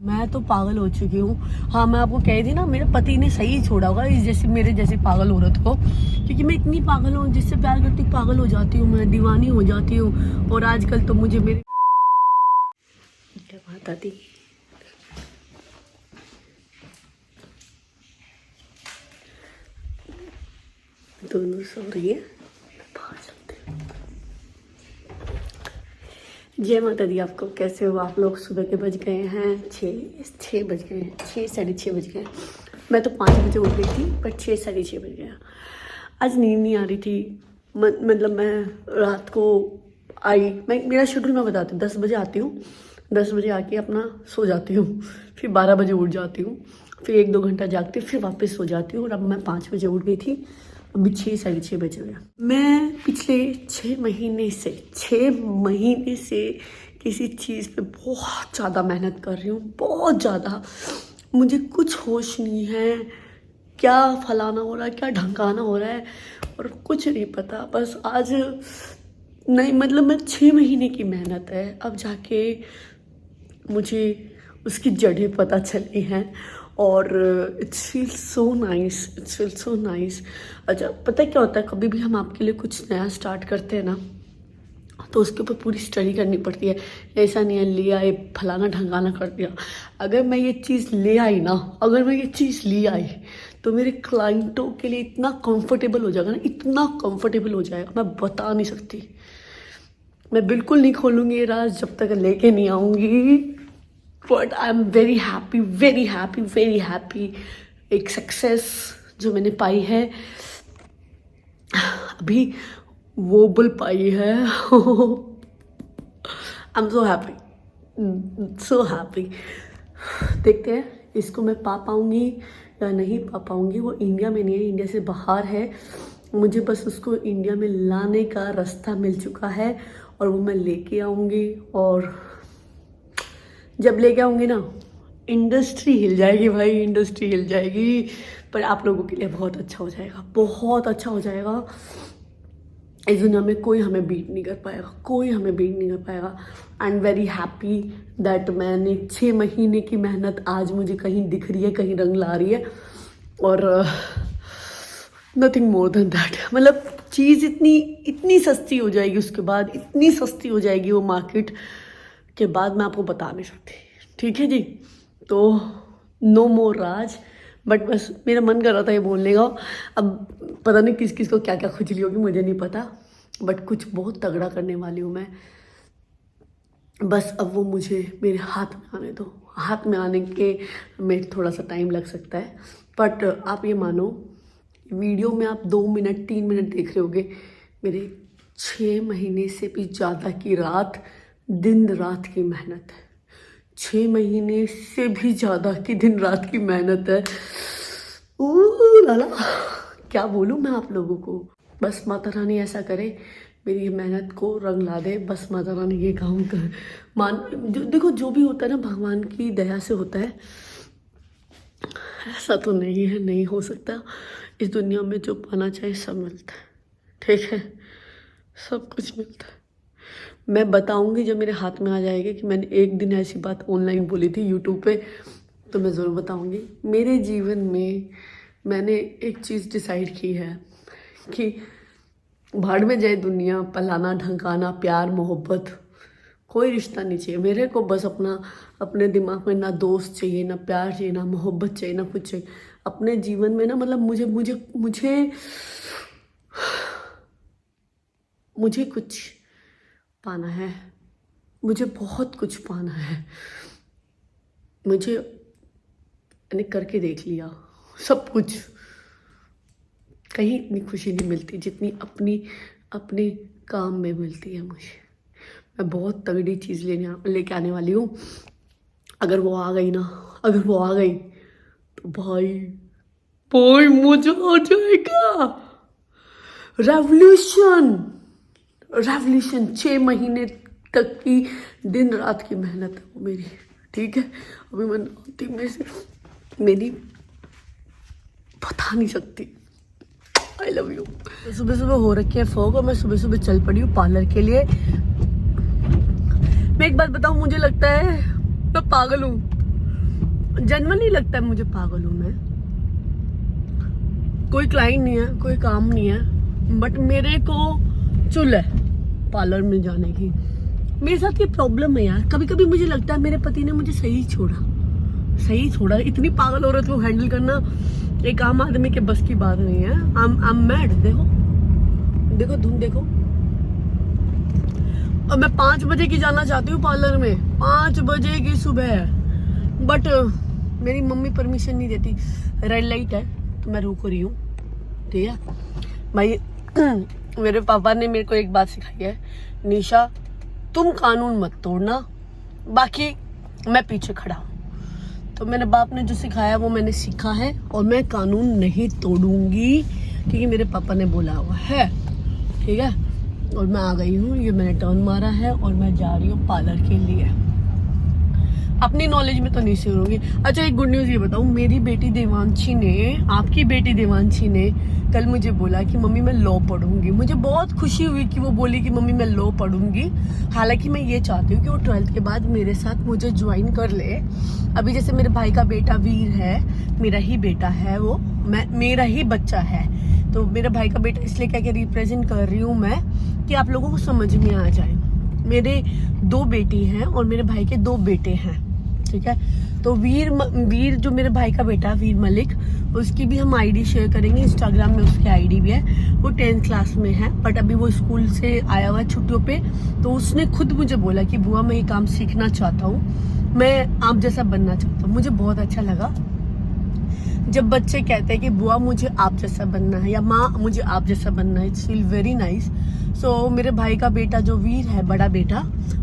मैं तो पागल हो चुकी हूँ। हाँ, मैं आपको कही थी ना, मेरे पति ने सही छोड़ा होगा इस जैसे मेरे जैसे पागल औरत को, क्योंकि मैं इतनी पागल हूँ, जिससे प्यार करती हूँ पागल हो जाती हूँ, मैं दीवानी हो जाती हूँ। और आजकल तो मुझे मेरे क्या बात आती, दोनों सो रही है, बाहर चलते हैं। जय माता दी। आपको कैसे हो आप लोग? सुबह के बज गए हैं छः बज गए हैं, 6 साढ़े 6 बज गए हैं। मैं तो 5 बजे उठ गई थी, पर 6 साढ़े 6 बज गया। आज नींद नहीं आ रही थी। मतलब मैं रात को आई, मेरा शेड्यूल मैं बताती हूँ। 10 बजे आती हूँ, 10 बजे आके अपना सो जाती हूँ, फिर 12 बजे उठ जाती हूँ, फिर 1-2 घंटा जागती हूँ, फिर वापस सो जाती हूँ। और अब मैं 5 बजे उठ गई थी, अभी 6 साढ़े 6 बजे गया। मैं पिछले 6 महीने से किसी चीज़ पे बहुत ज़्यादा मेहनत कर रही हूँ, बहुत ज़्यादा। मुझे कुछ होश नहीं है, क्या फलाना हो रहा है, क्या ढंकाना हो रहा है, और कुछ नहीं पता। बस आज नहीं, मतलब मैं 6 महीने की मेहनत है, अब जाके मुझे उसकी जड़ें पता चली हैं। और इट्स फील सो नाइस। अच्छा, पता है क्या होता है, कभी भी हम आपके लिए कुछ नया स्टार्ट करते हैं ना, तो उसके ऊपर पूरी स्टडी करनी पड़ती है। ऐसा नहीं है ले आए फलाना ढंगाना कर दिया। अगर मैं ये चीज़ ले आई ना, तो मेरे क्लाइंटों के लिए इतना कंफर्टेबल हो जाएगा ना, इतना कंफर्टेबल हो जाएगा, मैं बता नहीं सकती। मैं बिल्कुल नहीं खोलूँगी ये राज जब तक लेके नहीं आऊँगी। But I am very happy. एक सक्सेस जो मैंने पाई है, अभी वो बुल पाई है। I am so happy. देखते हैं इसको मैं पा पाऊँगी या नहीं पा पाऊँगी। वो इंडिया में नहीं है, इंडिया से बाहर है। मुझे बस उसको इंडिया में लाने का रास्ता मिल चुका है, और वो मैं लेके आऊँगी। और जब लेके आऊँगी ना, इंडस्ट्री हिल जाएगी भाई, इंडस्ट्री हिल जाएगी। पर आप लोगों के लिए बहुत अच्छा हो जाएगा, बहुत अच्छा हो जाएगा। इस दुनिया में कोई हमें बीट नहीं कर पाएगा। I am very happy that मैंने 6 महीने की मेहनत आज मुझे कहीं दिख रही है, कहीं रंग ला रही है। और नथिंग मोर देन दैट। मतलब चीज़ इतनी सस्ती हो जाएगी, उसके बाद इतनी सस्ती हो जाएगी वो मार्केट के बाद, मैं आपको बता नहीं सकती। ठीक है जी, तो नो मोर राज। बट बस मेरा मन कर रहा था ये बोलने का। अब पता नहीं किस किस को क्या क्या खुजली होगी, मुझे नहीं पता, बट कुछ बहुत तगड़ा करने वाली हूँ मैं। बस अब वो मुझे मेरे हाथ में आने दो। हाथ में आने के में थोड़ा सा टाइम लग सकता है, बट आप ये मानो, वीडियो में आप 2 मिनट 3 मिनट देख रहे होगे, मेरे 6 महीने से भी ज़्यादा की रात, दिन रात की मेहनत है। 6 महीने से भी ज़्यादा की दिन रात की मेहनत है। लाला, क्या बोलूँ मैं आप लोगों को। बस माता रानी ऐसा करे, मेरी ये मेहनत को रंग ला दे। बस माता रानी ये काम कर देखो, जो भी होता है ना भगवान की दया से होता है। ऐसा तो नहीं है, नहीं हो सकता। इस दुनिया में जो पाना चाहे सब मिलता है, ठीक है, सब कुछ मिलता है। मैं बताऊंगी जब मेरे हाथ में आ जाएगी कि मैंने एक दिन ऐसी बात ऑनलाइन बोली थी यूट्यूब पे, तो मैं ज़रूर बताऊंगी। मेरे जीवन में मैंने एक चीज़ डिसाइड की है कि भाड़ में जाए दुनिया, पलाना ढंकाना, प्यार मोहब्बत कोई रिश्ता नहीं चाहिए मेरे को। बस अपने दिमाग में ना दोस्त चाहिए, ना प्यार चाहिए, ना मोहब्बत चाहिए, ना कुछ चाहिए अपने जीवन में ना। मतलब मुझे कुछ पाना है, मुझे बहुत कुछ पाना है। मैंने करके देख लिया सब कुछ, कहीं इतनी खुशी नहीं मिलती जितनी अपने काम में मिलती है मुझे। मैं बहुत तगड़ी चीज़ लेके आने वाली हूँ। अगर वो आ गई तो भाई मजा आ जाएगा। रेवोल्यूशन 6 महीने तक की दिन रात की मेहनत है वो मेरी, ठीक है। अभी मैं मेरी बता नहीं सकती। I love you. सुबह सुबह हो रखी है फॉग, और मैं सुबह सुबह चल पड़ी हूँ पार्लर के लिए। मैं एक बात बताऊँ, मुझे लगता है मैं पागल हूँ। जनरली लगता है मुझे पागल हूँ मैं। कोई क्लाइंट नहीं है, कोई काम नहीं है, बट मेरे को चुल है पार्लर में जाने की। मेरे साथ ये प्रॉब्लम है यार, कभी कभी मुझे लगता है मेरे पति ने मुझे सही छोड़ा। इतनी पागल औरत को हैंडल करना एक आम आदमी के बस की बात नहीं है। I'm mad। देखो धुन देखो। और मैं 5 बजे की जाना चाहती हूँ पार्लर में, 5 बजे की सुबह है, बट मेरी मम्मी परमिशन नहीं देती। रेड लाइट है तो मैं रुक रही हूँ, ठीक है भाई। मेरे पापा ने मेरे को एक बात सिखाई है, निशा तुम कानून मत तोड़ना, बाकी मैं पीछे खड़ा हूँ। तो मेरे बाप ने जो सिखाया वो मैंने सीखा है, और मैं कानून नहीं तोड़ूंगी क्योंकि मेरे पापा ने बोला हुआ है, ठीक है। और मैं आ गई हूँ, ये मैंने टर्न मारा है और मैं जा रही हूँ पार्लर के लिए। अपनी नॉलेज में तो नहीं सीखूंगी। अच्छा एक गुड न्यूज़ ये बताऊँ, मेरी बेटी देवांशी ने, आपकी बेटी देवांशी ने कल मुझे बोला कि मम्मी मैं लॉ पढ़ूंगी। मुझे बहुत खुशी हुई कि वो बोली कि मम्मी मैं लॉ पढ़ूंगी। हालांकि मैं ये चाहती हूँ कि वो 12th के बाद मेरे साथ मुझे ज्वाइन कर ले। अभी जैसे मेरे भाई का बेटा वीर है, मेरा ही बेटा है वो, मेरा ही बच्चा है, तो मेरे भाई का बेटा इसलिए क्या रिप्रेजेंट कर रही हूँ मैं कि आप लोगों को समझ में आ जाए। मेरे 2 बेटी हैं और मेरे भाई के 2 बेटे हैं, ठीक है। तो वीर जो मेरे भाई का बेटा वीर मलिक, उसकी भी हम आईडी शेयर करेंगे, इंस्टाग्राम में उसकी आईडी भी है। वो 10th क्लास में है, बट अभी वो स्कूल से आया हुआ है छुट्टियों पे। तो उसने खुद मुझे बोला कि बुआ मैं ये काम सीखना चाहता हूँ, मैं आप जैसा बनना चाहता हूँ। मुझे बहुत अच्छा लगा जब बच्चे कहते हैं कि बुआ मुझे आप जैसा बनना है, या माँ मुझे आप जैसा बनना है। It's feel very nice. So मेरे भाई का बेटा जो वीर है, बड़ा बेटा,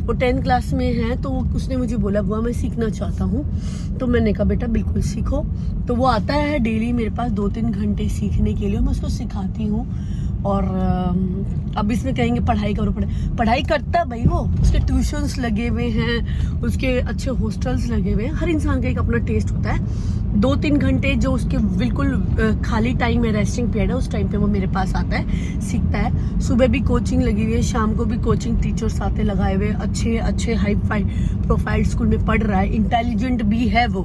वो 10th क्लास में है। तो उसने मुझे बोला बुआ मैं सीखना चाहता हूँ। तो मैंने कहा बेटा बिल्कुल सीखो। तो वो आता है डेली मेरे पास 2-3 घंटे सीखने के लिए, मैं उसको सिखाती हूँ। और अब इसमें कहेंगे पढ़ाई करो, पढ़ाई करता है भाई वो, उसके ट्यूशन्स लगे हुए हैं, उसके अच्छे हॉस्टल्स लगे हुए हैं। हर इंसान का एक अपना टेस्ट होता है। 2-3 घंटे जो उसके बिल्कुल खाली टाइम है, रेस्टिंग पीरियड है, उस टाइम पे वो मेरे पास आता है, सीखता है। सुबह भी कोचिंग लगी हुई है, शाम को भी कोचिंग टीचर्स आते लगाए हुए, अच्छे हाई प्रोफाइल स्कूल में पढ़ रहा है। इंटेलिजेंट भी है वो,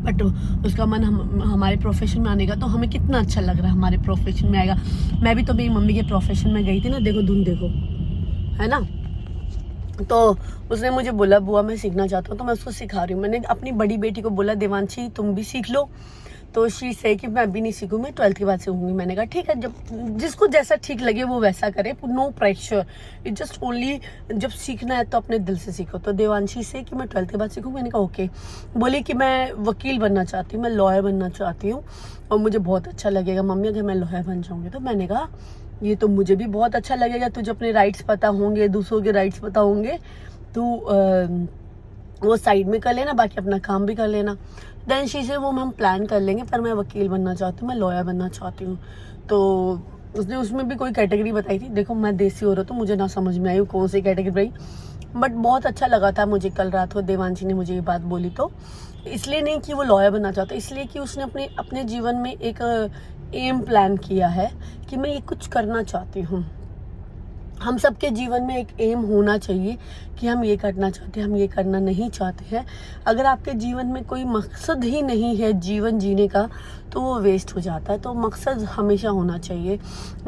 बट उसका मन हमारे प्रोफेशन में आने का, तो हमें कितना अच्छा लग रहा है हमारे प्रोफेशन में आएगा। मैं भी तो मेरी मम्मी के प्रोफेशन में गई थी ना, देखो धुन देखो, है ना। तो उसने मुझे बोला बुआ मैं सीखना चाहता हूँ, तो मैं उसको सिखा रही हूँ। मैंने अपनी बड़ी बेटी को बोला देवांशी तुम भी सीख लो, तो शी से कि मैं अभी नहीं सीखूँ, मैं 12th के बाद सीखूंगी। मैंने कहा ठीक है, जब जिसको जैसा ठीक लगे वो वैसा करे, no pressure, it just only जब सीखना है तो अपने दिल से सीखो। तो देवांशी से कि मैं 12th के बाद सीखूँ, मैंने कहा ओके। बोली कि मैं वकील बनना चाहती हूँ, मैं लॉयर बनना चाहती हूँ, और मुझे बहुत अच्छा लगेगा मम्मी अगर मैं लॉयर बन जाऊँगी। तो मैंने कहा ये तो मुझे भी बहुत अच्छा लगेगा, तुझे अपने राइट्स पता होंगे, दूसरों के राइट्स पता होंगे, तू वो साइड में कर लेना, बाकी अपना काम भी कर लेना। देन शी से वो हम प्लान कर लेंगे, पर मैं वकील बनना चाहती हूँ, मैं लॉयर बनना चाहती हूँ। तो उसने उसमें भी कोई कैटेगरी बताई थी। देखो मैं देसी औरत हूँ, मुझे ना समझ में आई कौन सी कैटेगरी बताई, बट बहुत अच्छा लगा था मुझे कल रात को देवांशी ने मुझे ये बात बोली। तो इसलिए नहीं कि वो लॉयर बनना चाहता, इसलिए कि उसने अपने जीवन में एक एम प्लान किया है कि मैं ये कुछ करना चाहती हूँ। हम सबके जीवन में एक एम होना चाहिए कि हम ये करना चाहते हैं, हम ये करना नहीं चाहते हैं। अगर आपके जीवन में कोई मकसद ही नहीं है जीवन जीने का, तो वो वेस्ट हो जाता है। तो मकसद हमेशा होना चाहिए।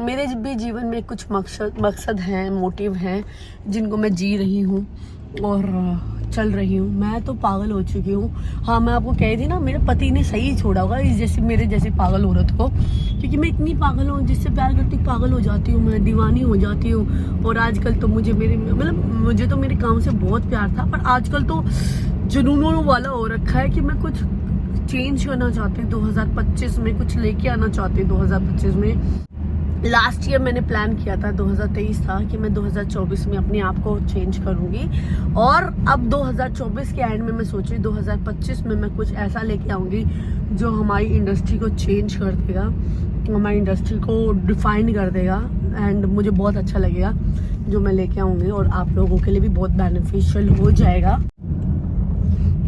मेरे भी जीवन में कुछ मकसद हैं, मोटिव हैं, जिनको मैं जी रही हूँ और चल रही हूँ। मैं तो पागल हो चुकी हूँ। हाँ मैं आपको कह थी ना, मेरे पति ने सही छोड़ा होगा इस जैसे मेरे जैसी पागल औरत को, क्योंकि मैं इतनी पागल हूँ, जिससे प्यार करती पागल हो जाती हूँ, मैं दीवानी हो जाती हूँ। और आजकल तो मुझे मुझे तो मेरे काम से बहुत प्यार था, पर आजकल तो जुनूनों वाला हो रखा है कि मैं कुछ चेंज करना चाहती हूँ 2025 में, कुछ लेके आना चाहती हूँ 2025 में। लास्ट ईयर मैंने प्लान किया था, 2023 था, कि मैं 2024 में अपने आप को चेंज करूंगी। और अब 2024 के एंड में मैं सोच रही 2025 में मैं कुछ ऐसा लेके आऊंगी जो हमारी इंडस्ट्री को चेंज कर देगा, हमारी इंडस्ट्री को डिफाइन कर देगा। एंड मुझे बहुत अच्छा लगेगा जो मैं लेके आऊंगी, और आप लोगों के लिए भी बहुत बेनिफिशियल हो जाएगा।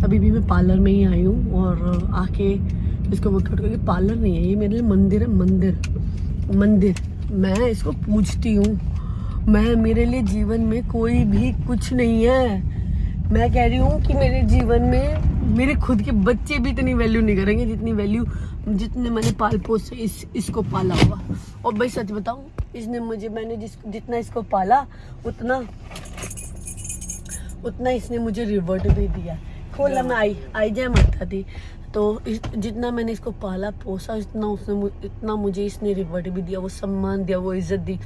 अभी भी मैं पार्लर में ही आई हूँ, और आके इसको वर्कआउट करके, पार्लर नहीं है ये मेरे लिए मंदिर है, मंदिर मैं इसको पूजती हूँ। मेरे लिए जीवन में कोई भी कुछ नहीं है। मैं कह रही हूँ कि मेरे जीवन में मेरे खुद के बच्चे भी इतनी वैल्यू नहीं करेंगे जितने मैंने पाल पोस से इसको पाला हुआ। और भाई सच बताऊं, मैंने जितना इसको पाला उतना इसने मुझे रिवॉर्ड भी दिया। खोला मैं आई जाए मरता थी, तो जितना मैंने इसको पाला पोसा इतना मुझे इसने रिवॉर्ड भी दिया, वो सम्मान दिया, वो इज्जत दी।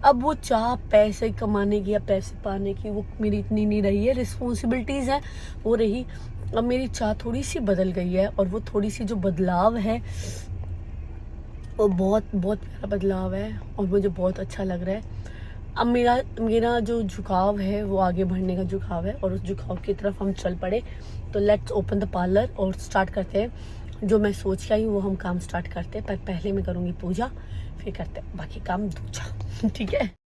अब वो चाह पैसे कमाने की या पैसे पाने की वो मेरी इतनी नहीं रही है, रिस्पॉन्सिबिलिटीज़ है वो रही। अब मेरी चाह थोड़ी सी बदल गई है, और वो थोड़ी सी जो बदलाव है वो बहुत बहुत प्यारा बदलाव है और मुझे बहुत अच्छा लग रहा है। अब मेरा जो झुकाव है वो आगे बढ़ने का झुकाव है, और उस झुकाव की तरफ हम चल पड़े। तो लेट्स ओपन द पार्लर और स्टार्ट करते हैं। जो मैं सोच के आई वो हम काम स्टार्ट करते हैं, पर पहले मैं करूँगी पूजा, फिर करते हैं बाकी काम दूजा। ठीक है।